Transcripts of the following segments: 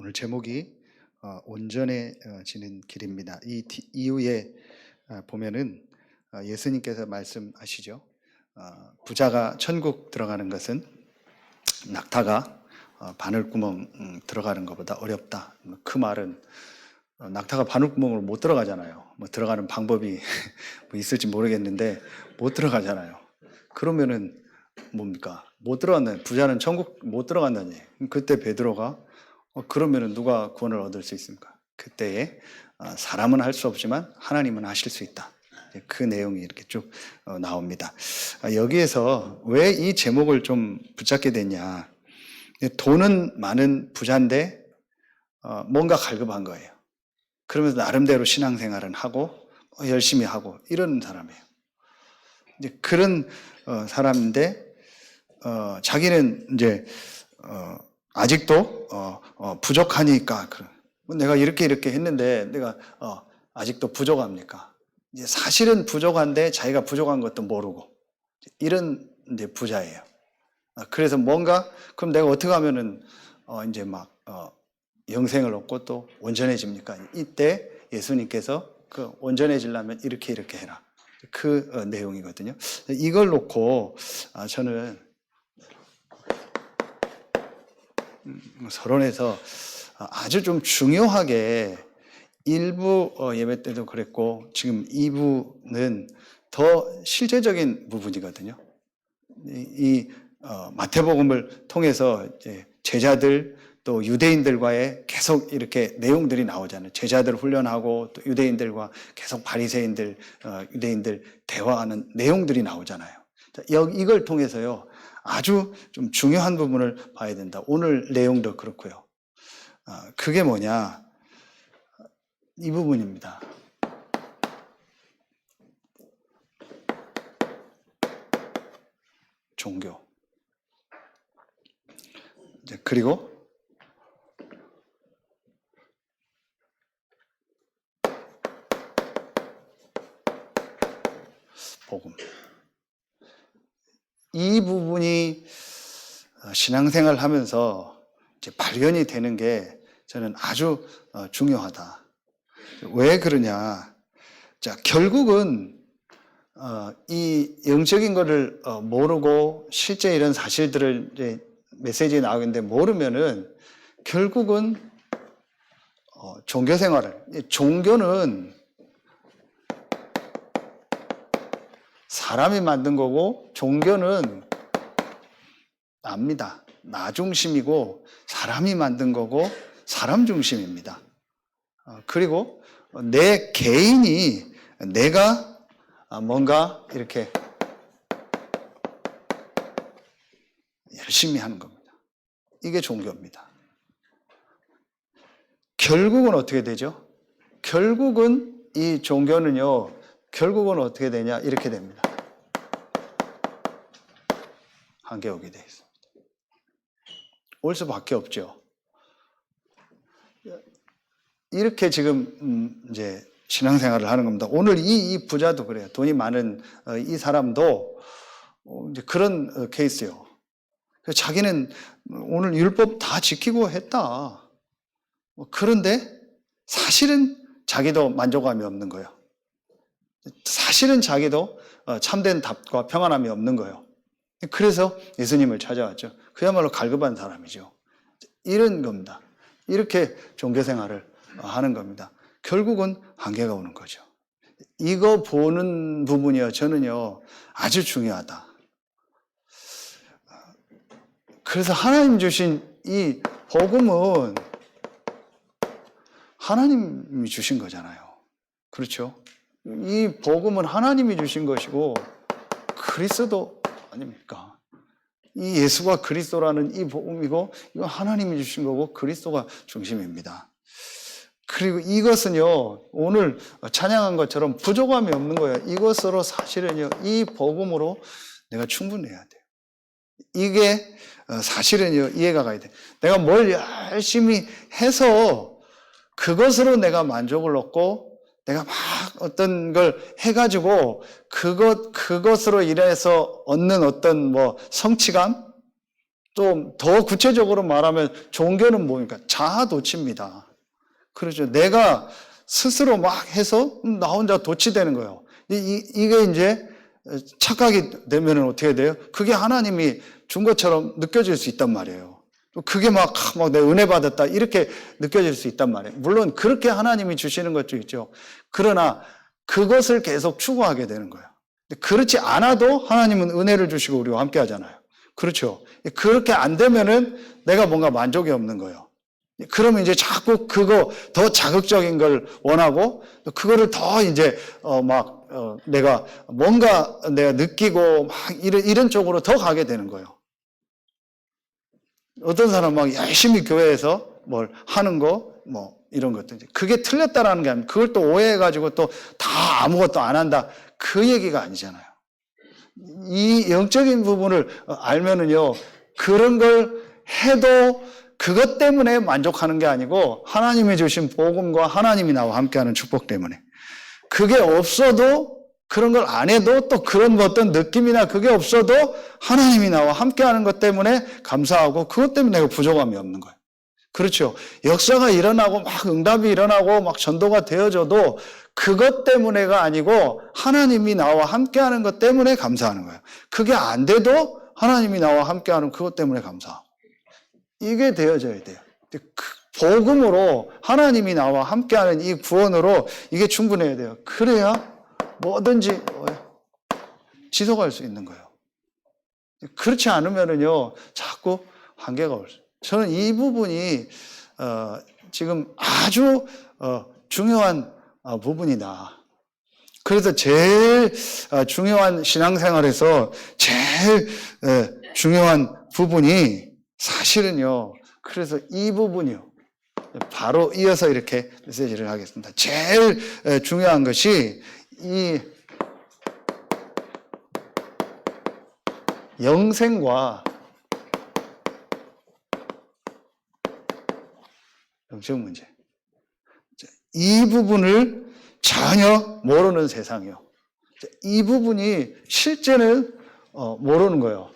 오늘 제목이 온전해지는 길입니다. 이 이후에 보면은 예수님께서 말씀하시죠. 부자가 천국 들어가는 것은 낙타가 바늘구멍 들어가는 것보다 어렵다. 그 말은 낙타가 바늘구멍으로 못 들어가잖아요. 뭐 들어가는 방법이 뭐 있을지 모르겠는데 못 들어가잖아요. 그러면은 뭡니까? 못 들어간다는, 부자는 천국 못 들어간다니. 그때 베드로가 그러면은 누가 구원을 얻을 수 있습니까? 그때에 사람은 할 수 없지만 하나님은 하실 수 있다. 그 내용이 이렇게 쭉 나옵니다. 여기에서 왜 이 제목을 좀 붙잡게 됐냐? 돈은 많은 부자인데 뭔가 갈급한 거예요. 그러면서 나름대로 신앙생활은 하고 열심히 하고 이런 사람이에요. 이제 그런 사람인데 자기는 이제 아직도 부족하니까 내가 이렇게 했는데 내가 아직도 부족합니까? 이제 사실은 부족한데 자기가 부족한 것도 모르고 이런 이제 부자예요. 그래서 뭔가 그럼 내가 어떻게 하면은 이제 막 영생을 얻고 또 온전해집니까? 이때 예수님께서 그 온전해지려면 이렇게 해라. 그 내용이거든요. 이걸 놓고 저는 서론에서 아주 좀 중요하게 1부 예배 때도 그랬고 지금 2부는 더 실제적인 부분이거든요. 이 마태복음을 통해서 이제 제자들 또 유대인들과의 계속 이렇게 내용들이 나오잖아요. 제자들 훈련하고 또 유대인들과 계속 바리새인들, 유대인들 대화하는 내용들이 나오잖아요. 이걸 통해서요. 아주 좀 중요한 부분을 봐야 된다. 오늘 내용도 그렇고요. 그게 뭐냐? 이 부분입니다. 종교. 그리고 복음. 이 부분이 신앙생활 하면서 이제 발견이 되는 게 저는 아주 중요하다. 왜 그러냐? 자, 결국은 이 영적인 거를 모르고 실제 이런 사실들을 이제 메시지에 나오는데 모르면은 결국은 종교 생활을, 종교는 사람이 만든 거고 종교는 납니다. 나 중심이고 사람이 만든 거고 사람 중심입니다. 그리고 내 개인이 내가 뭔가 이렇게 열심히 하는 겁니다. 이게 종교입니다. 결국은 어떻게 되죠? 결국은 이 종교는요, 결국은 어떻게 되냐? 이렇게 됩니다. 한계 오게 돼 있습니다. 올 수밖에 없죠. 이렇게 지금 이제 신앙생활을 하는 겁니다. 오늘 이 부자도 그래요. 돈이 많은 이 사람도 이제 그런 케이스예요. 자기는 오늘 율법 다 지키고 했다. 그런데 사실은 자기도 만족감이 없는 거예요. 사실은 자기도 참된 답과 평안함이 없는 거예요. 그래서 예수님을 찾아왔죠. 그야말로 갈급한 사람이죠. 이런 겁니다. 이렇게 종교생활을 하는 겁니다. 결국은 한계가 오는 거죠. 이거 보는 부분이요, 저는요, 아주 중요하다. 그래서 하나님 주신 이 복음은 하나님이 주신 거잖아요. 그렇죠? 이 복음은 하나님이 주신 것이고 그리스도 아닙니까? 이 예수가 그리스도라는 이 복음이고 이건 하나님이 주신 거고 그리스도가 중심입니다. 그리고 이것은요, 오늘 찬양한 것처럼 부족함이 없는 거예요. 이것으로 사실은요, 이 복음으로 내가 충분해야 돼요. 이게 사실은요, 이해가 가야 돼요. 내가 뭘 열심히 해서 그것으로 내가 만족을 얻고 내가 막 어떤 걸 해가지고 그것으로 인해서 얻는 어떤 뭐 성취감, 좀 더 구체적으로 말하면 종교는 뭡니까? 자아도취입니다. 그렇죠. 내가 스스로 막 해서 나 혼자 도취되는 거예요. 이게 이제 착각이 되면 어떻게 돼요? 그게 하나님이 준 것처럼 느껴질 수 있단 말이에요. 그게 막 내 은혜 받았다 이렇게 느껴질 수 있단 말이에요. 물론 그렇게 하나님이 주시는 것도 있죠. 그러나 그것을 계속 추구하게 되는 거예요. 그렇지 않아도 하나님은 은혜를 주시고 우리와 함께 하잖아요. 그렇죠. 그렇게 안 되면은 내가 뭔가 만족이 없는 거예요. 그러면 이제 자꾸 그거 더 자극적인 걸 원하고 그거를 더 이제 내가 뭔가 내가 느끼고 막 이런 쪽으로 더 가게 되는 거예요. 어떤 사람 막 열심히 교회에서 뭘 하는 거 이런 것들 그게 틀렸다라는 게 아니라 그걸 또 오해해가지고 또 다 아무것도 안 한다 그 얘기가 아니잖아요. 이 영적인 부분을 알면은요 그런 걸 해도 그것 때문에 만족하는 게 아니고 하나님이 주신 복음과 하나님이 나와 함께하는 축복 때문에 그게 없어도 그런 걸 안 해도 또 그런 어떤 느낌이나 그게 없어도 하나님이 나와 함께하는 것 때문에 감사하고 그것 때문에 내가 부족함이 없는 거예요. 그렇죠. 역사가 일어나고 막 응답이 일어나고 막 전도가 되어져도 그것 때문에가 아니고 하나님이 나와 함께하는 것 때문에 감사하는 거예요. 그게 안 돼도 하나님이 나와 함께하는 그것 때문에 감사하고 이게 되어져야 돼요. 복음으로 하나님이 나와 함께하는 이 구원으로 이게 충분해야 돼요. 그래야 뭐든지 지속할 수 있는 거예요. 그렇지 않으면은요 자꾸 한계가 올 수 있어요. 저는 이 부분이 지금 아주 중요한 부분이다. 그래서 제일 중요한 신앙생활에서 제일 중요한 부분이 사실은요. 그래서 이 부분이요. 바로 이어서 이렇게 메시지를 하겠습니다. 제일 중요한 것이 이 영생과 영적 문제. 이 부분을 전혀 모르는 세상이요. 이 부분이 실제는 모르는 거예요.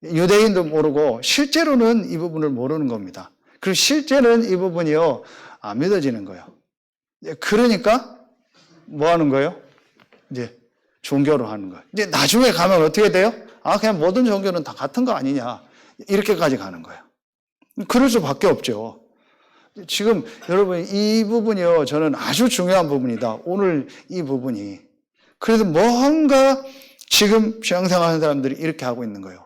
유대인도 모르고 실제로는 이 부분을 모르는 겁니다. 그리고 실제는 이 부분이요 안 믿어지는 거예요. 그러니까 뭐 하는 거예요? 이제 종교로 하는 거예요. 이제 나중에 가면 어떻게 돼요? 그냥 모든 종교는 다 같은 거 아니냐 이렇게까지 가는 거예요. 그럴 수밖에 없죠. 지금 여러분 이 부분이요 저는 아주 중요한 부분이다. 오늘 이 부분이 그래서 뭔가 지금 신앙생활하는 사람들이 이렇게 하고 있는 거예요.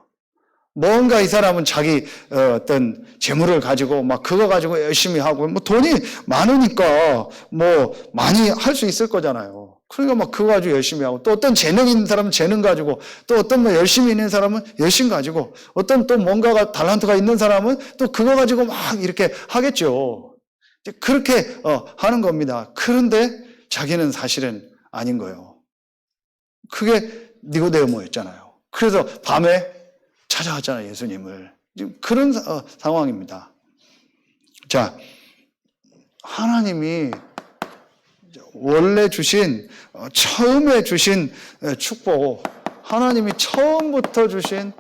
뭔가 이 사람은 자기 어떤 재물을 가지고 막 그거 가지고 열심히 하고 뭐 돈이 많으니까 뭐 많이 할 수 있을 거잖아요. 그러니까 막 그거 가지고 열심히 하고 또 어떤 재능 있는 사람은 재능 가지고 또 어떤 뭐 열심히 있는 사람은 열심 가지고 어떤 또 뭔가가 달란트가 있는 사람은 또 그거 가지고 막 이렇게 하겠죠. 그렇게 하는 겁니다. 그런데 자기는 사실은 아닌 거예요. 그게 니고데모였잖아요. 그래서 밤에 찾아왔잖아요, 예수님을. 지금 그런 상황입니다. 자, 하나님이 원래 주신, 처음에 주신 축복, 하나님이 처음부터 주신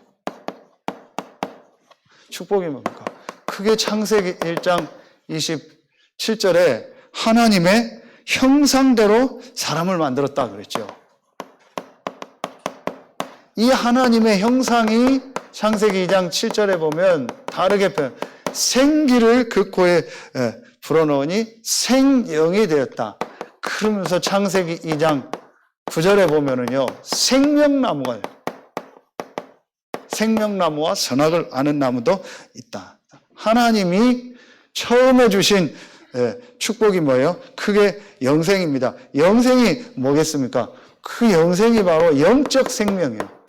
축복이 뭡니까? 그게 창세기 1장 27절에 하나님의 형상대로 사람을 만들었다 그랬죠. 이 하나님의 형상이 창세기 2장 7절에 보면 다르게 표현, 생기를 그 코에 불어넣으니 생영이 되었다. 그러면서 창세기 2장 9절에 보면은요, 생명나무가, 생명나무와 선악을 아는 나무도 있다. 하나님이 처음에 주신 축복이 뭐예요? 그게 영생입니다. 영생이 뭐겠습니까? 그 영생이 바로 영적 생명이에요.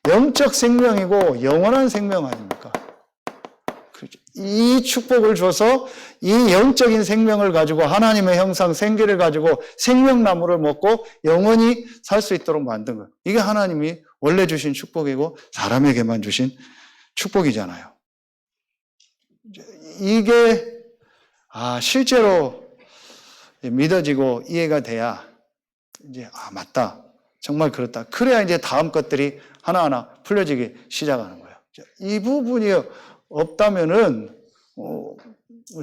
영적 생명이고 영원한 생명 아닙니까? 이 축복을 줘서 이 영적인 생명을 가지고 하나님의 형상 생기를 가지고 생명나무를 먹고 영원히 살 수 있도록 만든 거예요. 이게 하나님이 원래 주신 축복이고 사람에게만 주신 축복이잖아요. 이게 실제로 믿어지고 이해가 돼야 이제 맞다. 정말 그렇다. 그래야 이제 다음 것들이 하나하나 풀려지기 시작하는 거예요. 이 부분이 없다면은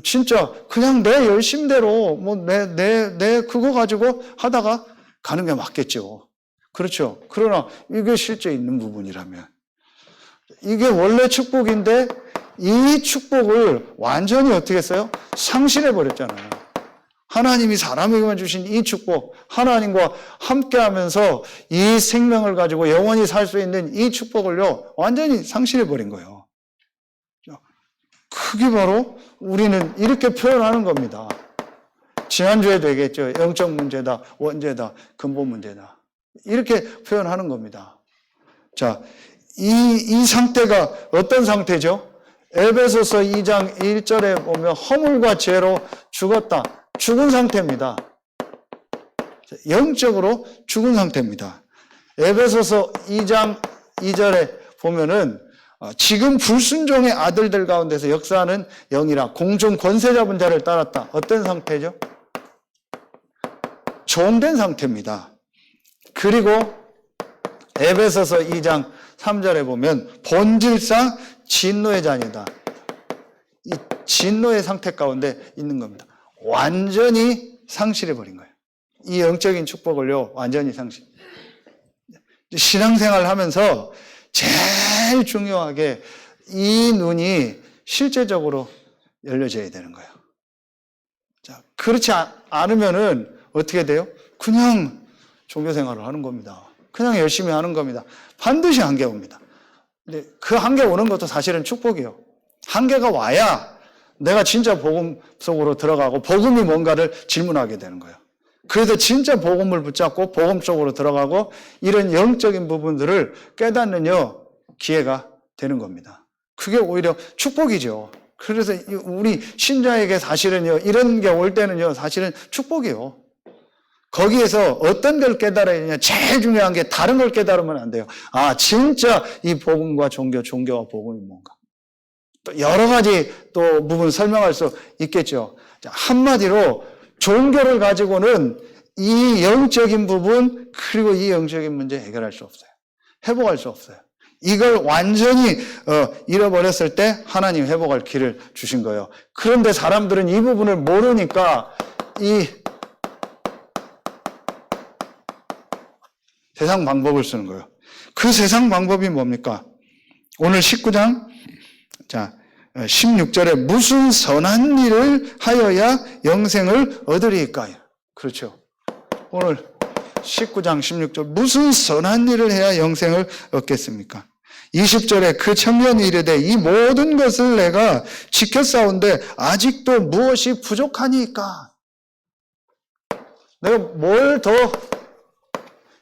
진짜 그냥 내 열심대로 뭐 내 그거 가지고 하다가 가는 게 맞겠죠. 그렇죠. 그러나 이게 실제 있는 부분이라면 이게 원래 축복인데 이 축복을 완전히 어떻게 했어요? 상실해 버렸잖아요. 하나님이 사람에게만 주신 이 축복, 하나님과 함께 하면서 이 생명을 가지고 영원히 살 수 있는 이 축복을요, 완전히 상실해 버린 거예요. 그게 바로 우리는 이렇게 표현하는 겁니다. 지난주에도 얘기했죠. 영적 문제다, 원죄다, 근본 문제다. 이렇게 표현하는 겁니다. 자, 이 상태가 어떤 상태죠? 에베소서 2장 1절에 보면 허물과 죄로 죽었다. 죽은 상태입니다. 영적으로 죽은 상태입니다. 에베소서 2장 2절에 보면은 지금 불순종의 아들들 가운데서 역사하는 영이라 공중 권세 잡은 자를 따랐다. 어떤 상태죠? 종된 상태입니다. 그리고 에베소서 2장 3절에 보면 본질상 진노의 자녀다. 이 진노의 상태 가운데 있는 겁니다. 완전히 상실해버린 거예요. 이 영적인 축복을요, 완전히 상실. 신앙생활을 하면서 제일 중요하게 이 눈이 실제적으로 열려져야 되는 거예요. 자, 그렇지 않으면은 어떻게 돼요? 그냥 종교생활을 하는 겁니다. 그냥 열심히 하는 겁니다. 반드시 한계 옵니다. 근데 그 한계 오는 것도 사실은 축복이에요. 한계가 와야 내가 진짜 복음 속으로 들어가고 복음이 뭔가를 질문하게 되는 거예요. 그래서 진짜 복음을 붙잡고 복음 속으로 들어가고 이런 영적인 부분들을 깨닫는요 기회가 되는 겁니다. 그게 오히려 축복이죠. 그래서 우리 신자에게 사실은요 이런 게 올 때는요 사실은 축복이에요. 거기에서 어떤 걸 깨달아야 되냐 제일 중요한 게 다른 걸 깨달으면 안 돼요. 아 진짜 이 복음과 종교와 복음이 뭔가. 또 여러 가지 또 부분 설명할 수 있겠죠. 한마디로 종교를 가지고는 이 영적인 부분 그리고 이 영적인 문제 해결할 수 없어요. 회복할 수 없어요. 이걸 완전히 잃어버렸을 때 하나님 회복할 길을 주신 거예요. 그런데 사람들은 이 부분을 모르니까 이 세상 방법을 쓰는 거예요. 그 세상 방법이 뭡니까? 오늘 19장 16절에 무슨 선한 일을 하여야 영생을 얻으리까? 그렇죠. 오늘 19장 16절 무슨 선한 일을 해야 영생을 얻겠습니까? 20절에 그 청년이 이르되 이 모든 것을 내가 지켰사온데 아직도 무엇이 부족하니까? 내가 뭘 더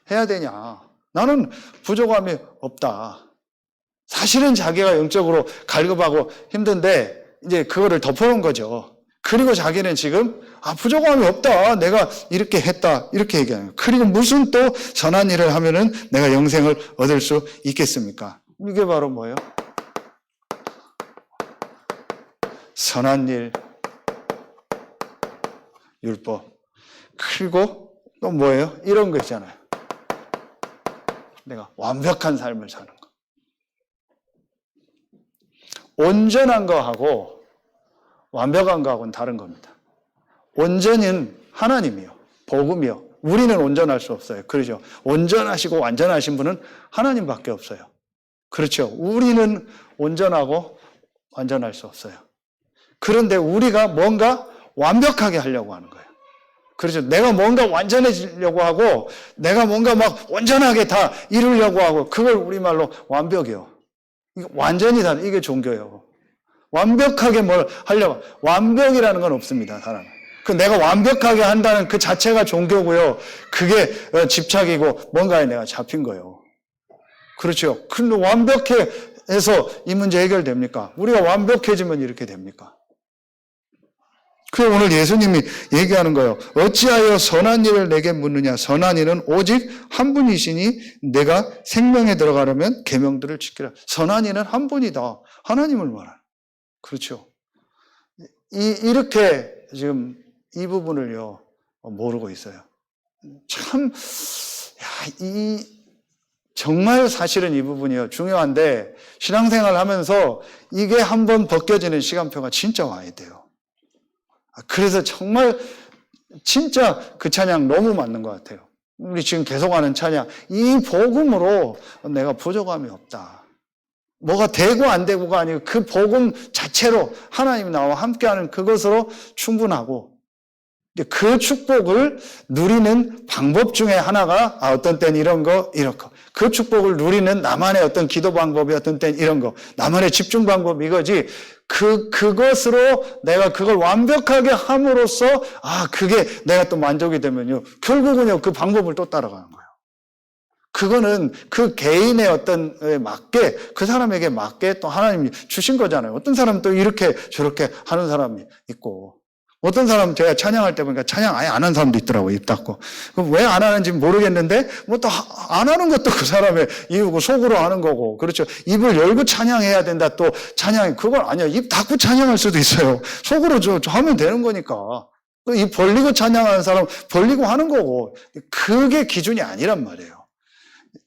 해야 되냐? 나는 부족함이 없다. 사실은 자기가 영적으로 갈급하고 힘든데 이제 그거를 덮어놓은 거죠. 그리고 자기는 지금 부족함이 없다. 내가 이렇게 했다. 이렇게 얘기하는 거예요. 그리고 무슨 또 선한 일을 하면은 내가 영생을 얻을 수 있겠습니까? 이게 바로 뭐예요? 선한 일, 율법. 그리고 또 뭐예요? 이런 거 있잖아요. 내가 완벽한 삶을 사는 거. 온전한 거하고 완벽한 거하고는 다른 겁니다. 온전은 하나님이요. 복음이요. 우리는 온전할 수 없어요. 그렇죠? 온전하시고 완전하신 분은 하나님밖에 없어요. 그렇죠? 우리는 온전하고 완전할 수 없어요. 그런데 우리가 뭔가 완벽하게 하려고 하는 거예요. 그렇죠? 내가 뭔가 완전해지려고 하고 내가 뭔가 막 온전하게 다 이루려고 하고 그걸 우리말로 완벽이요. 완전히 다른 이게 종교예요. 완벽하게 뭘 하려고 완벽이라는 건 없습니다. 사람은. 그 내가 완벽하게 한다는 그 자체가 종교고요. 그게 집착이고 뭔가에 내가 잡힌 거예요. 그렇죠. 근데 완벽해서 이 문제 해결됩니까? 우리가 완벽해지면 이렇게 됩니까? 그래서 오늘 예수님이 얘기하는 거예요. 어찌하여 선한 일을 내게 묻느냐. 선한 일은 오직 한 분이시니 내가 생명에 들어가려면 계명들을 지키라. 선한 일은 한 분이다. 하나님을 말하는. 그렇죠. 이렇게 지금 이 부분을요 모르고 있어요. 참, 정말 사실은 이 부분이요. 중요한데 신앙생활 하면서 이게 한번 벗겨지는 시간표가 진짜 와야 돼요. 그래서 정말 진짜 그 찬양 너무 맞는 것 같아요. 우리 지금 계속하는 찬양. 이 복음으로 내가 부족함이 없다. 뭐가 되고 안 되고가 아니고 그 복음 자체로 하나님이 나와 함께하는 그것으로 충분하고 그 축복을 누리는 방법 중에 하나가 어떤 때는 이런 거, 이런 거. 그 축복을 누리는 나만의 어떤 기도 방법이 어떤 때는 이런 거. 나만의 집중 방법 이거지. 그것으로 내가 그걸 완벽하게 함으로써 그게 내가 또 만족이 되면요. 결국은요, 그 방법을 또 따라가는 거예요. 그거는 그 개인의 어떤 맞게, 그 사람에게 맞게 또 하나님이 주신 거잖아요. 어떤 사람은 또 이렇게 저렇게 하는 사람이 있고, 어떤 사람은 제가 찬양할 때 보니까 찬양 아예 안 하는 사람도 있더라고요, 입 닫고. 그럼 왜 안 하는지 모르겠는데, 뭐 또 안 하는 것도 그 사람의 이유고, 속으로 하는 거고. 그렇죠. 입을 열고 찬양해야 된다, 또 찬양이. 그건 아니야. 입 닫고 찬양할 수도 있어요. 속으로 하면 되는 거니까. 입 벌리고 찬양하는 사람 벌리고 하는 거고. 그게 기준이 아니란 말이에요.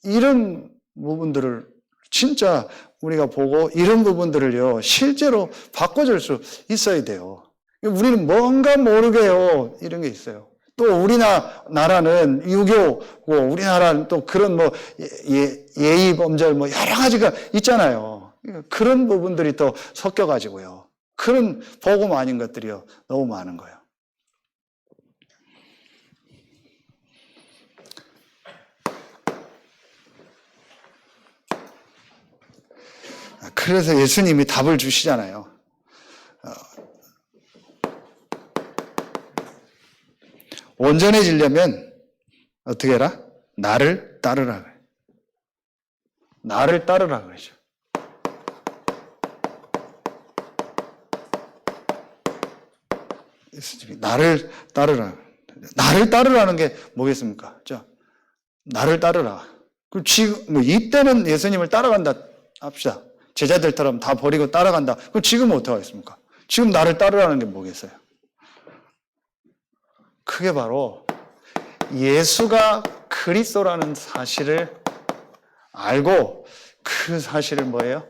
이런 부분들을 진짜 우리가 보고 이런 부분들을요, 실제로 바꿔줄 수 있어야 돼요. 우리는 뭔가 모르게요, 이런 게 있어요. 또 우리나라는 유교고, 우리나라는 또 그런 뭐 예의 범절 뭐 여러 가지가 있잖아요. 그런 부분들이 또 섞여가지고요. 그런 복음 아닌 것들이요, 너무 많은 거예요. 그래서 예수님이 답을 주시잖아요. 온전해지려면 어떻게 해라? 나를 따르라. 나를 따르라 그러죠. 나를 따르라. 나를 따르라는 게 뭐겠습니까? 자, 나를 따르라. 그럼 지금 이때는 예수님을 따라간다 합시다. 제자들처럼 다 버리고 따라간다. 그럼 지금은 어떻게 하겠습니까? 지금 나를 따르라는 게 뭐겠어요? 그게 바로 예수가 그리스도라는 사실을 알고 그 사실을 뭐예요?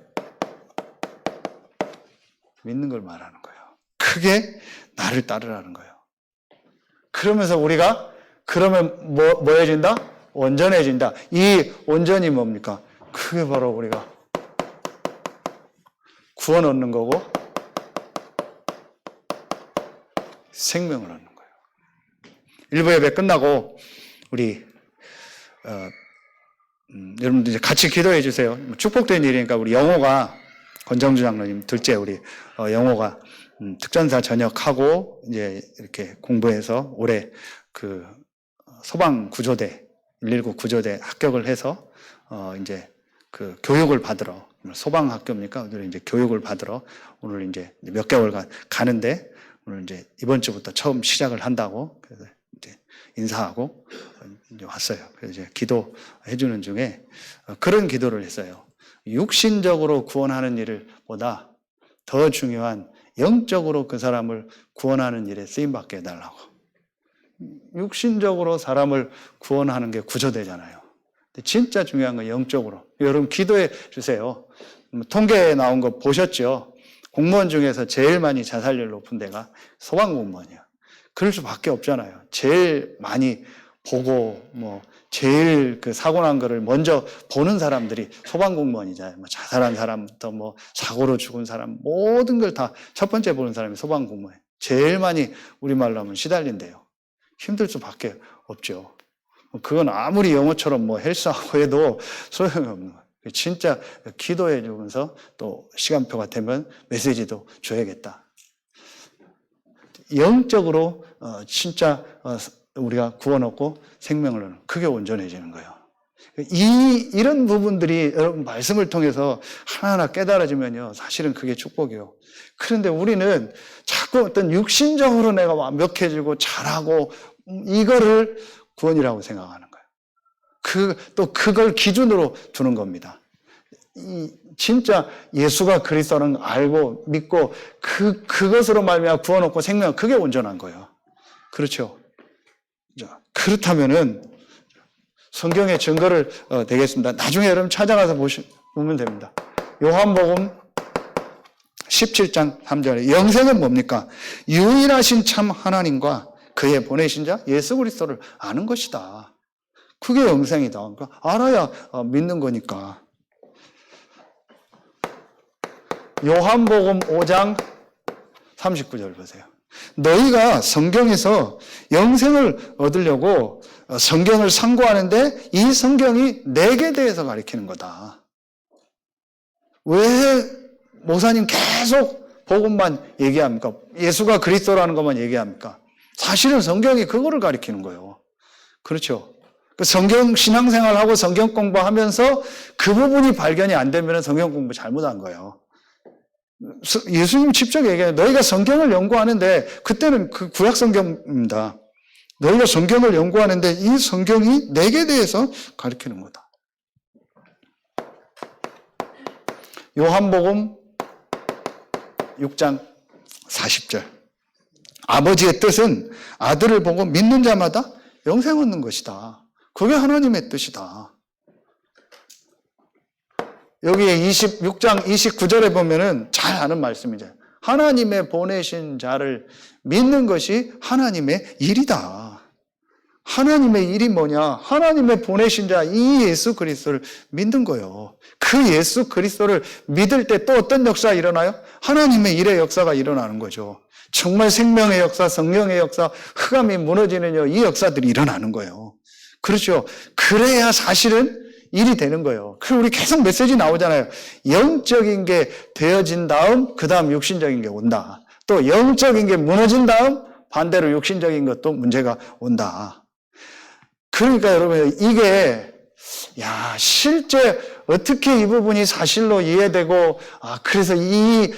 믿는 걸 말하는 거예요. 그게 나를 따르라는 거예요. 그러면서 우리가 그러면 뭐해진다? 온전해진다. 이 온전이 뭡니까? 그게 바로 우리가 구원 얻는 거고 생명을 얻는 거예요. 일부 예배 끝나고 우리 여러분들 이제 같이 기도해 주세요. 축복된 일이니까 우리 영호가 권정주 장로님 둘째 우리 영호가 특전사 전역하고 이제 이렇게 공부해서 올해 그 소방 구조대 119 구조대 합격을 해서 이제 그 교육을 받으러 소방 학교입니까? 오늘 이제 교육을 받으러 오늘 이제 몇 개월간 가는데 오늘 이제 이번 주부터 처음 시작을 한다고 그래서 이제 인사하고 이제 왔어요. 그래서 이제 기도해 주는 중에 그런 기도를 했어요. 육신적으로 구원하는 일을 보다 더 중요한 영적으로 그 사람을 구원하는 일에 쓰임받게 해달라고. 육신적으로 사람을 구원하는 게 구조되잖아요. 근데 진짜 중요한 건 영적으로. 여러분 기도해 주세요. 통계에 나온 거 보셨죠? 공무원 중에서 제일 많이 자살률 높은 데가 소방공무원이에요. 그럴 수밖에 없잖아요. 제일 많이 보고 제일 그 사고 난 거를 먼저 보는 사람들이 소방공무원이잖아요. 자살한 사람부터 사고로 죽은 사람 모든 걸 다 첫 번째 보는 사람이 소방공무원이에요. 제일 많이 우리말로 하면 시달린대요. 힘들 수밖에 없죠. 그건 아무리 영어처럼 헬스하고 해도 소용이 없는 거예요. 진짜 기도해 주면서 또 시간표가 되면 메시지도 줘야겠다. 영적으로 진짜 우리가 구원 얻고 생명을 얻는 그게 온전해지는 거예요. 이런 부분들이 여러분 말씀을 통해서 하나하나 깨달아지면요 사실은 그게 축복이에요. 그런데 우리는 자꾸 어떤 육신적으로 내가 완벽해지고 잘하고 이거를 구원이라고 생각하는 거예요. 또 그걸 기준으로 두는 겁니다. 진짜 예수가 그리스도라는 걸 알고 믿고 그것으로 말미암아 구원 얻고 생명 그게 온전한 거예요. 그렇죠? 그렇다면은 성경의 증거를 되겠습니다. 나중에 여러분 찾아가서 보면 됩니다. 요한복음 17장 3절에 영생은 뭡니까? 유일하신 참 하나님과 그의 보내신 자 예수 그리스도를 아는 것이다. 그게 영생이다. 그러니까 알아야 믿는 거니까. 요한복음 5장 39절 보세요. 너희가 성경에서 영생을 얻으려고 성경을 상고하는데 이 성경이 내게 대해서 가리키는 거다. 왜 목사님 계속 복음만 얘기합니까? 예수가 그리스도라는 것만 얘기합니까? 사실은 성경이 그거를 가리키는 거예요. 그렇죠? 성경 신앙생활하고 성경 공부하면서 그 부분이 발견이 안 되면 성경 공부 잘못한 거예요. 예수님 직접 얘기해요. 너희가 성경을 연구하는데, 그때는 그 구약 성경입니다. 너희가 성경을 연구하는데 이 성경이 내게 대해서 가리키는 거다. 요한복음 6장 40절. 아버지의 뜻은 아들을 보고 믿는 자마다 영생 얻는 것이다. 그게 하나님의 뜻이다. 여기에 26장 29절에 보면은 잘 아는 말씀이죠. 하나님의 보내신 자를 믿는 것이 하나님의 일이다. 하나님의 일이 뭐냐? 하나님의 보내신 자 이 예수 그리스도를 믿는 거예요. 그 예수 그리스도를 믿을 때 또 어떤 역사가 일어나요? 하나님의 일의 역사가 일어나는 거죠. 정말 생명의 역사, 성령의 역사, 흑암이 무너지는 이 역사들이 일어나는 거예요. 그렇죠. 그래야 사실은 일이 되는 거예요. 그리고 우리 계속 메시지 나오잖아요. 영적인 게 되어진 다음 그 다음 육신적인 게 온다. 또 영적인 게 무너진 다음 반대로 육신적인 것도 문제가 온다. 그러니까 여러분 이게 실제 어떻게 이 부분이 사실로 이해되고 그래서 이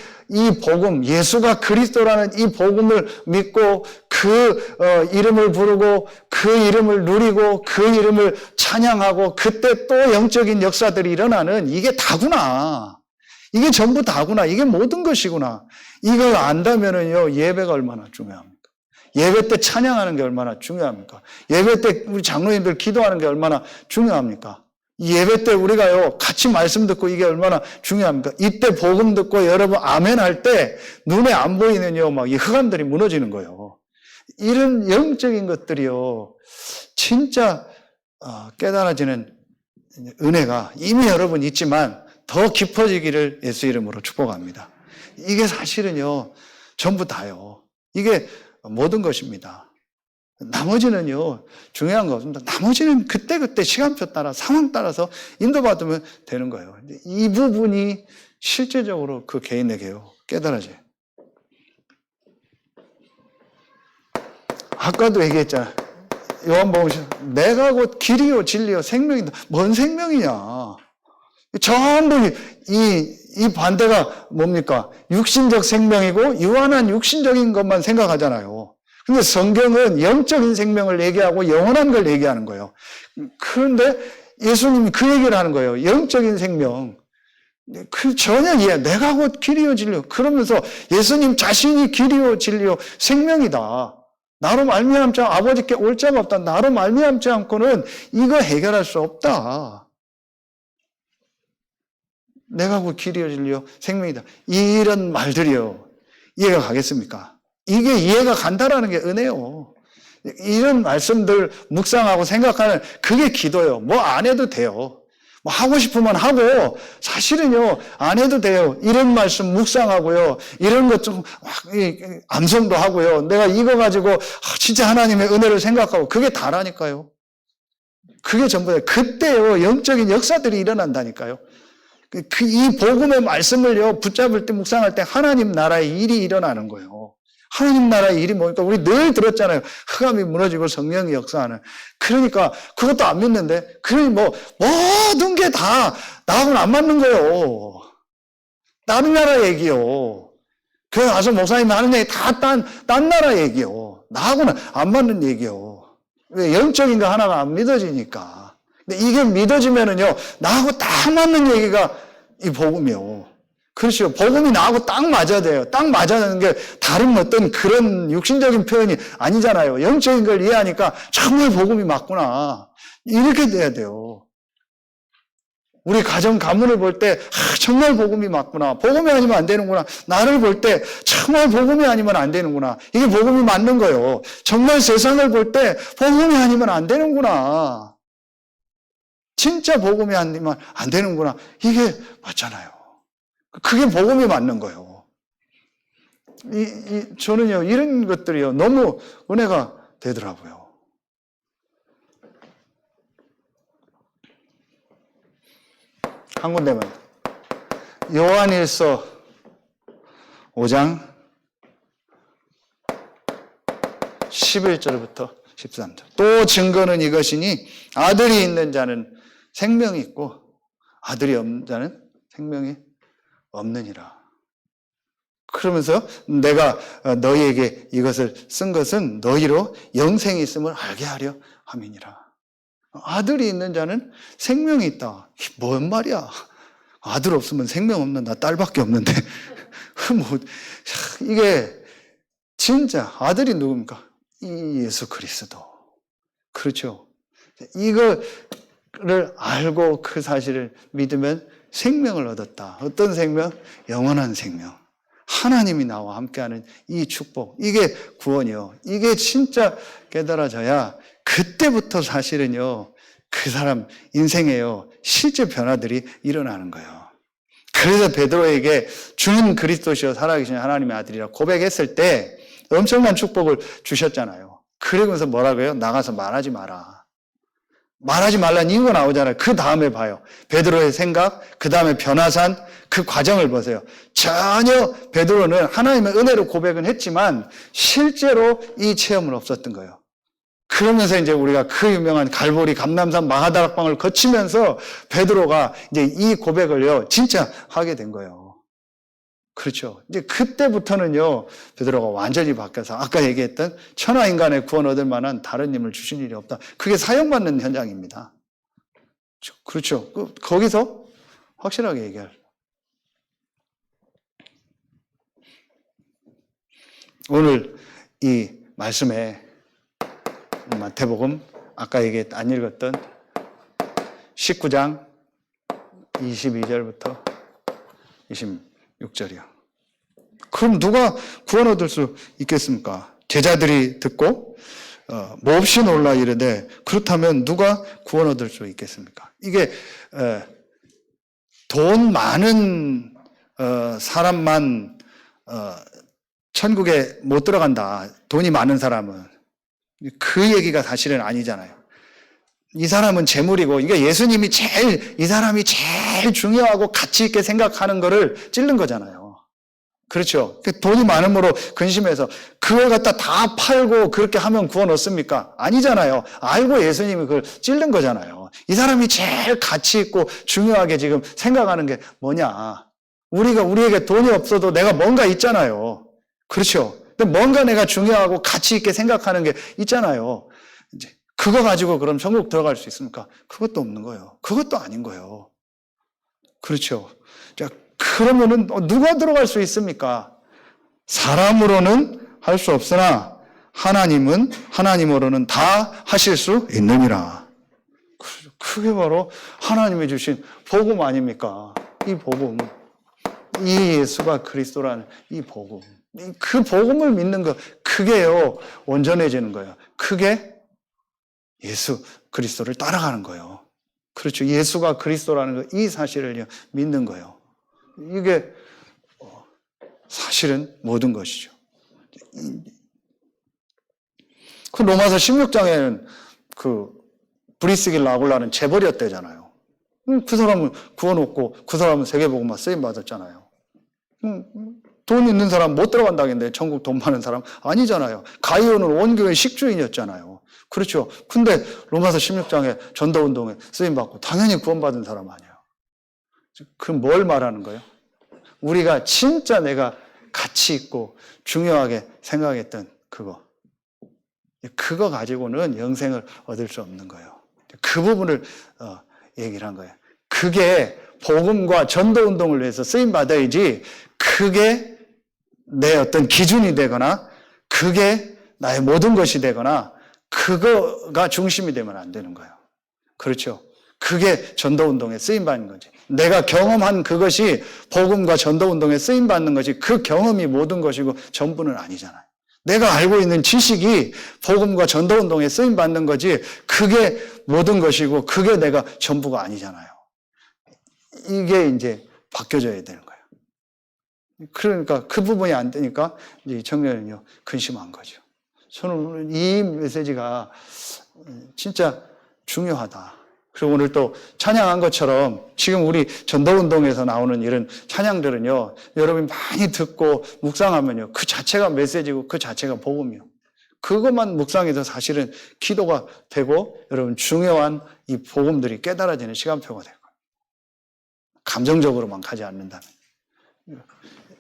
복음, 예수가 그리스도라는 이 복음을 믿고 그 이름을 부르고 그 이름을 누리고 그 이름을 찬양하고 그때 또 영적인 역사들이 일어나는 이게 다구나. 이게 전부 다구나. 이게 모든 것이구나. 이걸 안다면은요, 예배가 얼마나 중요합니까? 예배 때 찬양하는 게 얼마나 중요합니까? 예배 때 우리 장로님들 기도하는 게 얼마나 중요합니까? 예배 때 우리가요, 같이 말씀 듣고 이게 얼마나 중요합니까? 이때 복음 듣고 여러분 아멘 할 때 눈에 안 보이는요, 막 이 흑암들이 무너지는 거예요. 이런 영적인 것들이요, 진짜 깨달아지는 은혜가 이미 여러분 있지만 더 깊어지기를 예수 이름으로 축복합니다. 이게 사실은요, 전부 다요. 이게 모든 것입니다. 나머지는요, 중요한 거 없습니다. 나머지는 그때그때 시간표 따라 상황 따라서 인도받으면 되는 거예요. 이 부분이 실제적으로 그 개인에게요, 깨달아져요. 아까도 얘기했잖아. 요한복음 내가 곧 길이요 진리요 생명이다. 뭔 생명이냐. 전부 이 반대가 뭡니까? 육신적 생명이고 유한한 육신적인 것만 생각하잖아요. 근데 성경은 영적인 생명을 얘기하고 영원한 걸 얘기하는 거예요. 그런데 예수님이 그 얘기를 하는 거예요. 영적인 생명. 전혀 이해. 내가 곧 길이요 진리요. 그러면서 예수님 자신이 길이요 진리요 생명이다. 나로 말미암지 않고 아버지께 올 자가 없다. 나로 말미암지 않고는 이거 해결할 수 없다. 내가 곧 길이요 진리요 생명이다. 이런 말들이요. 이해가 가겠습니까? 이게 이해가 간다라는 게 은혜요. 이런 말씀들 묵상하고 생각하는 그게 기도예요. 뭐 안 해도 돼요. 뭐 하고 싶으면 하고 사실은요 안 해도 돼요. 이런 말씀 묵상하고요. 이런 것 좀 암송도 하고요. 내가 이거 가지고 진짜 하나님의 은혜를 생각하고 그게 다라니까요. 그게 전부예요. 그때요 영적인 역사들이 일어난다니까요. 이 복음의 말씀을요 붙잡을 때 묵상할 때 하나님 나라의 일이 일어나는 거예요. 하나님 나라의 일이 뭡니까? 우리 늘 들었잖아요. 흑암이 무너지고 성령이 역사하는. 그러니까 그것도 안 믿는데 그러니 모든 게 다 나하고는 안 맞는 거예요. 다른 나라 얘기요. 교회 가서 목사님이 하는 얘기 다 딴 나라 얘기요. 나하고는 안 맞는 얘기요. 왜? 영적인 거 하나가 안 믿어지니까. 근데 이게 믿어지면은요 나하고 딱 맞는 얘기가 이 복음이요. 그렇죠. 복음이 나하고 딱 맞아야 돼요. 딱 맞아야 되는 게 다른 어떤 그런 육신적인 표현이 아니잖아요. 영적인 걸 이해하니까 정말 복음이 맞구나. 이렇게 돼야 돼요. 우리 가정 가문을 볼 때 정말 복음이 맞구나. 복음이 아니면 안 되는구나. 나를 볼 때 정말 복음이 아니면 안 되는구나. 이게 복음이 맞는 거예요. 정말 세상을 볼 때 복음이 아니면 안 되는구나. 진짜 복음이 아니면 안 되는구나. 이게 맞잖아요. 그게 복음이 맞는 거예요. 저는요, 이런 것들이요, 너무 은혜가 되더라고요. 한 군데만. 요한일서 5장 11절부터 13절. 또 증거는 이것이니 아들이 있는 자는 생명이 있고 아들이 없는 자는 생명이 없느니라. 그러면서 내가 너희에게 이것을 쓴 것은 너희로 영생이 있음을 알게 하려 함이니라. 아들이 있는 자는 생명이 있다. 뭔 말이야? 아들 없으면 생명 없는 나 딸밖에 없는데. 이게 진짜 아들이 누굽니까? 이 예수 그리스도. 그렇죠. 이거를 알고 그 사실을 믿으면 생명을 얻었다. 어떤 생명? 영원한 생명. 하나님이 나와 함께하는 이 축복. 이게 구원이요. 이게 진짜 깨달아져야 그때부터 사실은요, 그 사람 인생에요, 실제 변화들이 일어나는 거예요. 그래서 베드로에게 주는 그리스도시요 살아계신 하나님의 아들이라 고백했을 때 엄청난 축복을 주셨잖아요. 그러면서 뭐라고요? 나가서 말하지 마라. 말하지 말라는 이유가 나오잖아요. 그 다음에 봐요. 베드로의 생각, 그 다음에 변화산, 그 과정을 보세요. 전혀 베드로는 하나님의 은혜로 고백은 했지만 실제로 이 체험은 없었던 거예요. 그러면서 이제 우리가 그 유명한 갈보리 감람산 마하다락방을 거치면서 베드로가 이제 이 고백을요, 진짜 하게 된 거예요. 그렇죠. 이제 그때부터는요, 베드로가 완전히 바뀌어서 아까 얘기했던 천하 인간의 구원 얻을 만한 다른 힘을 주신 일이 없다. 그게 사용받는 현장입니다. 그렇죠. 거기서 확실하게 얘기할. 오늘 이 말씀에 마태복음 아까 안 읽었던 19장 22절부터 26절이요. 그럼 누가 구원 얻을 수 있겠습니까? 제자들이 듣고 몹시 놀라 이르되 그렇다면 누가 구원 얻을 수 있겠습니까? 이게 돈 많은 사람만 천국에 못 들어간다. 돈이 많은 사람은. 그 얘기가 사실은 아니잖아요. 이 사람은 재물이고, 이게 예수님이 이 사람이 제일 중요하고 가치 있게 생각하는 거를 찔른 거잖아요. 그렇죠. 돈이 많음으로 근심해서 그걸 갖다 다 팔고 그렇게 하면 구원 얻습니까? 아니잖아요. 알고 예수님이 그걸 찔른 거잖아요. 이 사람이 제일 가치 있고 중요하게 지금 생각하는 게 뭐냐. 우리에게 돈이 없어도 내가 뭔가 있잖아요. 그렇죠. 근데 뭔가 내가 중요하고 가치 있게 생각하는 게 있잖아요. 이제 그거 가지고 그럼 천국 들어갈 수 있습니까? 그것도 없는 거예요. 그것도 아닌 거예요. 그렇죠. 자, 그러면은 누가 들어갈 수 있습니까? 사람으로는 할 수 없으나 하나님으로는 다 하실 수 있느니라. 그게 바로 하나님이 주신 복음 아닙니까? 이 복음. 이 예수가 그리스도라는 이 복음. 그 복음을 믿는 거, 그게요, 온전해지는 거예요. 그게 예수 그리스도를 따라가는 거예요. 그렇죠. 예수가 그리스도라는 거, 이 사실을 믿는 거예요. 이게 사실은 모든 것이죠. 그 로마서 16장에는 그 브리스길 아굴라는 재벌이었대잖아요. 그 사람은 구원 얻고 그 사람은 세계복음만 쓰임 받았잖아요. 돈 있는 사람 못 들어간다겠는데 천국 돈 많은 사람 아니잖아요. 가이오는 온 교회 식주인이었잖아요. 그렇죠. 근데 로마서 16장에 전도운동에 쓰임받고 당연히 구원받은 사람 아니에요. 그럼 뭘 말하는 거예요? 우리가 진짜 내가 가치 있고 중요하게 생각했던 그거 가지고는 영생을 얻을 수 없는 거예요. 그 부분을 얘기를 한 거예요. 그게 복음과 전도운동을 위해서 쓰임받아야지 그게 내 어떤 기준이 되거나 그게 나의 모든 것이 되거나 그거가 중심이 되면 안 되는 거예요. 그렇죠. 그게 전도운동에 쓰임받는 거지. 내가 경험한 그것이 복음과 전도운동에 쓰임받는 것이 그 경험이 모든 것이고 전부는 아니잖아요. 내가 알고 있는 지식이 복음과 전도운동에 쓰임받는 거지 그게 모든 것이고 그게 내가 전부가 아니잖아요. 이게 이제 바뀌어져야 되는 거예요. 그러니까 그 부분이 안 되니까 이제 청년은요 근심한 거죠. 저는 이 메시지가 진짜 중요하다. 그리고 오늘 또 찬양한 것처럼 지금 우리 전도운동에서 나오는 이런 찬양들은요, 여러분이 많이 듣고 묵상하면요, 그 자체가 메시지고 그 자체가 복음이요. 그것만 묵상해서 사실은 기도가 되고 여러분 중요한 이 복음들이 깨달아지는 시간표가 될 거예요. 감정적으로만 가지 않는다면.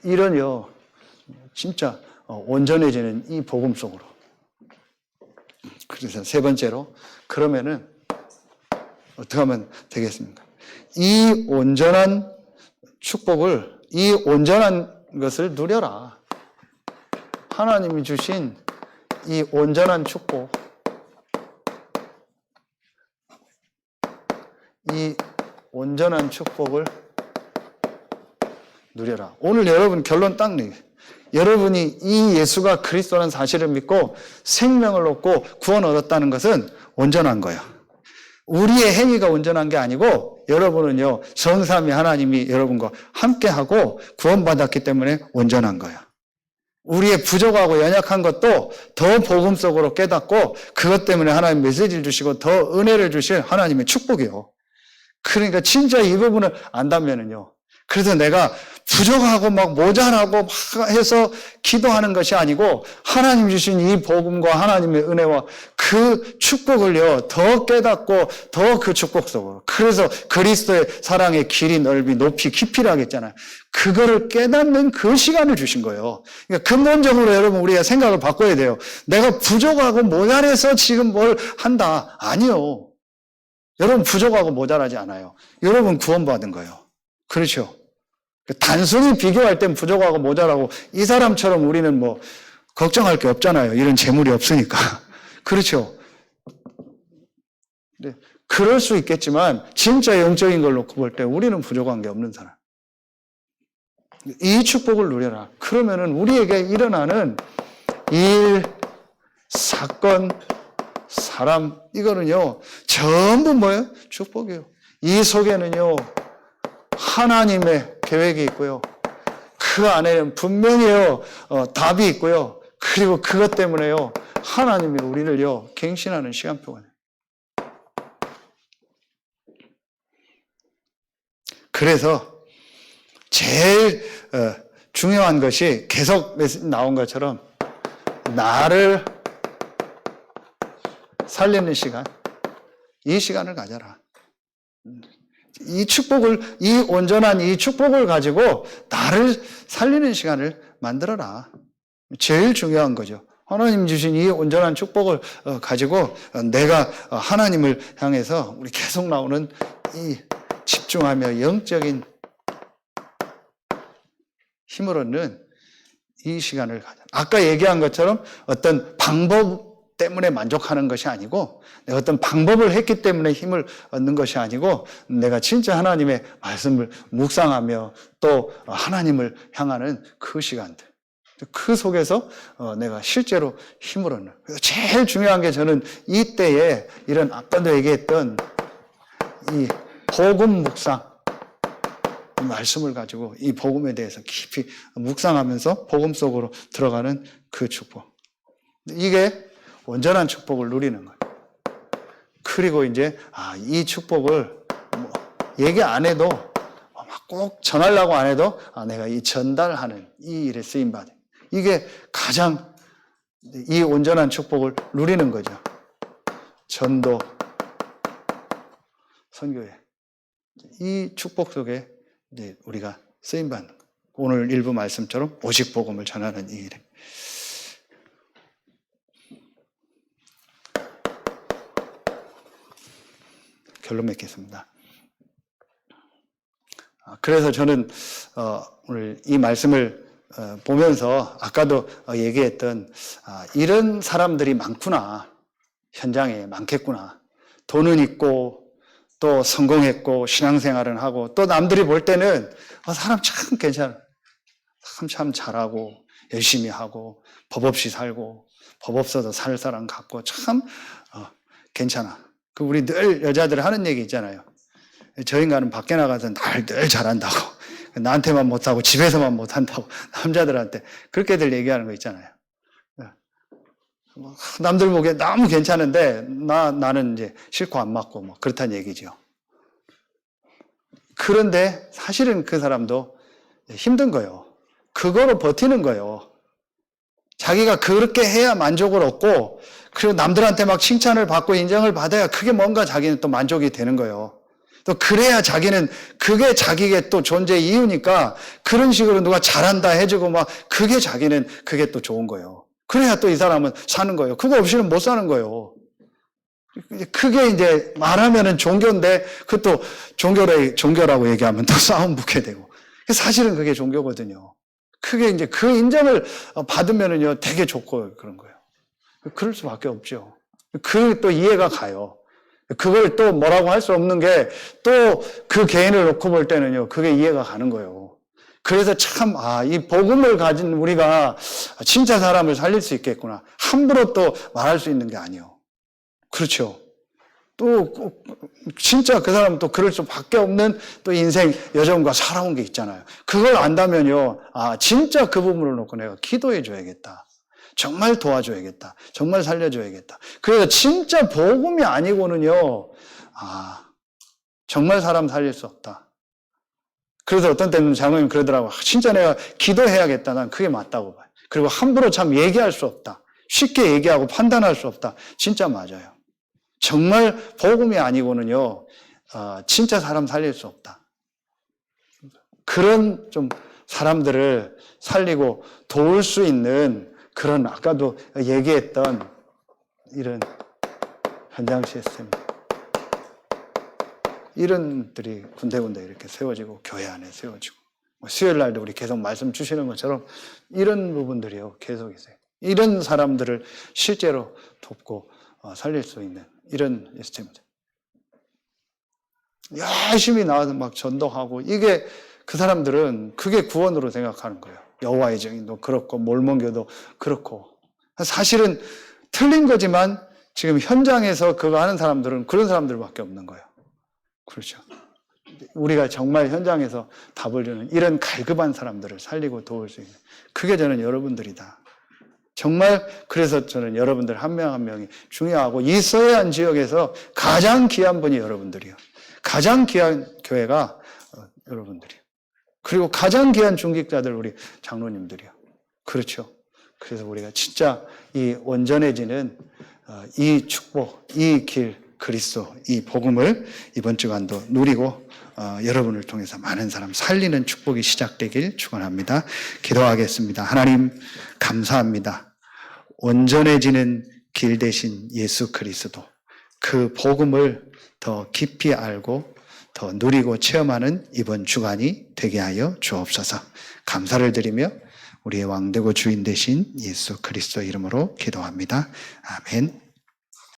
이런요, 진짜 온전해지는 이 복음 속으로. 그래서 세 번째로, 그러면은 어떻게 하면 되겠습니까? 이 온전한 축복을, 이 온전한 것을 누려라. 하나님이 주신 이 온전한 축복, 이 온전한 축복을 누려라. 오늘 여러분 결론 딱 내요. 여러분이 이 예수가 그리스도라는 사실을 믿고 생명을 얻고 구원 얻었다는 것은 온전한 거예요. 우리의 행위가 온전한 게 아니고 여러분은요, 성삼위 하나님이 여러분과 함께하고 구원받았기 때문에 온전한 거예요. 우리의 부족하고 연약한 것도 더 복음 속으로 깨닫고 그것 때문에 하나님 메시지를 주시고 더 은혜를 주실 하나님의 축복이에요. 그러니까 진짜 이 부분을 안다면은요, 그래서 내가 부족하고 막 모자라고 막 해서 기도하는 것이 아니고 하나님 주신 이 복음과 하나님의 은혜와 그 축복을요 더 깨닫고 더 그 축복 속으로, 그래서 그리스도의 사랑의 길이 넓이 높이 깊이라 하겠잖아요. 그거를 깨닫는 그 시간을 주신 거예요. 그러니까 근본적으로 여러분 우리가 생각을 바꿔야 돼요. 내가 부족하고 모자라서 지금 뭘 한다. 아니요. 여러분 부족하고 모자라지 않아요. 여러분 구원받은 거예요. 그렇죠? 단순히 비교할 땐 부족하고 모자라고 이 사람처럼 우리는 뭐 걱정할 게 없잖아요. 이런 재물이 없으니까. 그렇죠? 네, 그럴 수 있겠지만 진짜 영적인 걸 놓고 볼 때 우리는 부족한 게 없는 사람. 이 축복을 누려라. 그러면은 우리에게 일어나는 일, 사건, 사람, 이거는요 전부 뭐예요? 축복이에요. 이 속에는요 하나님의 계획이 있고요. 그 안에는 분명히요 답이 있고요. 그리고 그것 때문에요 하나님이 우리를요 갱신하는 시간표가 돼요. 그래서 제일 중요한 것이 계속 나온 것처럼 나를 살리는 시간, 이 시간을 가져라. 이 축복을, 이 온전한 이 축복을 가지고 나를 살리는 시간을 만들어라. 제일 중요한 거죠. 하나님 주신 이 온전한 축복을 가지고 내가 하나님을 향해서 우리 계속 나오는 이 집중하며 영적인 힘을 얻는 이 시간을 가져. 아까 얘기한 것처럼 어떤 방법 때문에 만족하는 것이 아니고 내가 어떤 방법을 했기 때문에 힘을 얻는 것이 아니고 내가 진짜 하나님의 말씀을 묵상하며 또 하나님을 향하는 그 시간들, 그 속에서 내가 실제로 힘을 얻는. 그래서 제일 중요한 게 저는 이때에 이런 아까도 얘기했던 이 복음 묵상, 이 말씀을 가지고 이 복음에 대해서 깊이 묵상하면서 복음 속으로 들어가는 그 축복, 이게 온전한 축복을 누리는 거예요. 그리고 이제 이 축복을 뭐 얘기 안 해도 막 꼭 전하려고 안 해도 내가 이 전달하는 이 일에 쓰임 받아. 이게 가장 이 온전한 축복을 누리는 거죠. 전도, 선교회, 이 축복 속에 이제 우리가 쓰임 받는 거. 오늘 일부 말씀처럼 오직 복음을 전하는 이 일에. 결론 맺겠습니다. 그래서 저는 오늘 이 말씀을 보면서 아까도 얘기했던 이런 사람들이 많구나. 현장에 많겠구나. 돈은 있고 또 성공했고 신앙생활은 하고 또 남들이 볼 때는 사람 참 괜찮아. 참 잘하고 열심히 하고 법 없이 살고 법 없어도 살 사람 같고 참 괜찮아. 그 우리 늘 여자들 하는 얘기 있잖아요. 저 인간은 밖에 나가서 늘 잘한다고. 나한테만 못하고 집에서만 못한다고 남자들한테 그렇게들 얘기하는 거 있잖아요. 남들 보기에 너무 괜찮은데 나는 이제 싫고 안 맞고 뭐 그렇다는 얘기죠. 그런데 사실은 그 사람도 힘든 거예요. 그거로 버티는 거예요. 자기가 그렇게 해야 만족을 얻고 그리고 남들한테 막 칭찬을 받고 인정을 받아야 그게 뭔가 자기는 또 만족이 되는 거예요. 또 그래야 자기는 그게 자기의 또 존재 이유니까 그런 식으로 누가 잘한다 해주고 막 그게 자기는 그게 또 좋은 거예요. 그래야 또 이 사람은 사는 거예요. 그거 없이는 못 사는 거예요. 그게 이제 말하면은 종교인데 그것도 종교라고 얘기하면 또 싸움 붙게 되고 사실은 그게 종교거든요. 그게 이제 그 인정을 받으면은요 되게 좋고 그런 거예요. 그럴 수밖에 없죠. 그 또 이해가 가요. 그걸 또 뭐라고 할 수 없는 게 또 그 개인을 놓고 볼 때는요 그게 이해가 가는 거예요. 그래서 참, 이 복음을 가진 우리가 진짜 사람을 살릴 수 있겠구나. 함부로 또 말할 수 있는 게 아니에요. 그렇죠. 또, 진짜 그 사람은 또 그럴 수밖에 없는 또 인생 여정과 살아온 게 있잖아요. 그걸 안다면요, 진짜 그 부분을 놓고 내가 기도해 줘야겠다. 정말 도와줘야겠다. 정말 살려줘야겠다. 그래서 진짜 복음이 아니고는요, 정말 사람 살릴 수 없다. 그래서 어떤 때는 장로님 그러더라고. 진짜 내가 기도해야겠다. 난 그게 맞다고 봐요. 그리고 함부로 참 얘기할 수 없다. 쉽게 얘기하고 판단할 수 없다. 진짜 맞아요. 정말 복음이 아니고는요, 진짜 사람 살릴 수 없다. 그런 좀 사람들을 살리고 도울 수 있는 그런 아까도 얘기했던 이런 현장 시스템. 이런들이 군데군데 이렇게 세워지고 교회 안에 세워지고 수요일 날도 우리 계속 말씀 주시는 것처럼 이런 부분들이요 계속 있어요. 이런 사람들을 실제로 돕고 살릴 수 있는 이런 시스템입니다. 열심히 나와서 막 전도하고 이게 그 사람들은 그게 구원으로 생각하는 거예요. 여호와의 증인도 그렇고 몰몬교도 그렇고 사실은 틀린 거지만 지금 현장에서 그거 하는 사람들은 그런 사람들밖에 없는 거예요. 그렇죠. 우리가 정말 현장에서 답을 주는 이런 갈급한 사람들을 살리고 도울 수 있는 그게 저는 여러분들이다. 정말 그래서 저는 여러분들 한 명 한 명이 중요하고 이 서해안 지역에서 가장 귀한 분이 여러분들이요. 가장 귀한 교회가 여러분들이요. 그리고 가장 귀한 중직자들 우리 장로님들이요. 그렇죠. 그래서 우리가 진짜 이 온전해지는 이 축복, 이 길 그리스도 이 복음을 이번 주간도 누리고 여러분을 통해서 많은 사람 살리는 축복이 시작되길 축원합니다. 기도하겠습니다. 하나님 감사합니다. 온전해지는 길 대신 예수 그리스도 그 복음을 더 깊이 알고 더 누리고 체험하는 이번 주간이 되게 하여 주옵소서. 감사를 드리며 우리의 왕되고 주인 되신 예수 그리스도 이름으로 기도합니다. 아멘.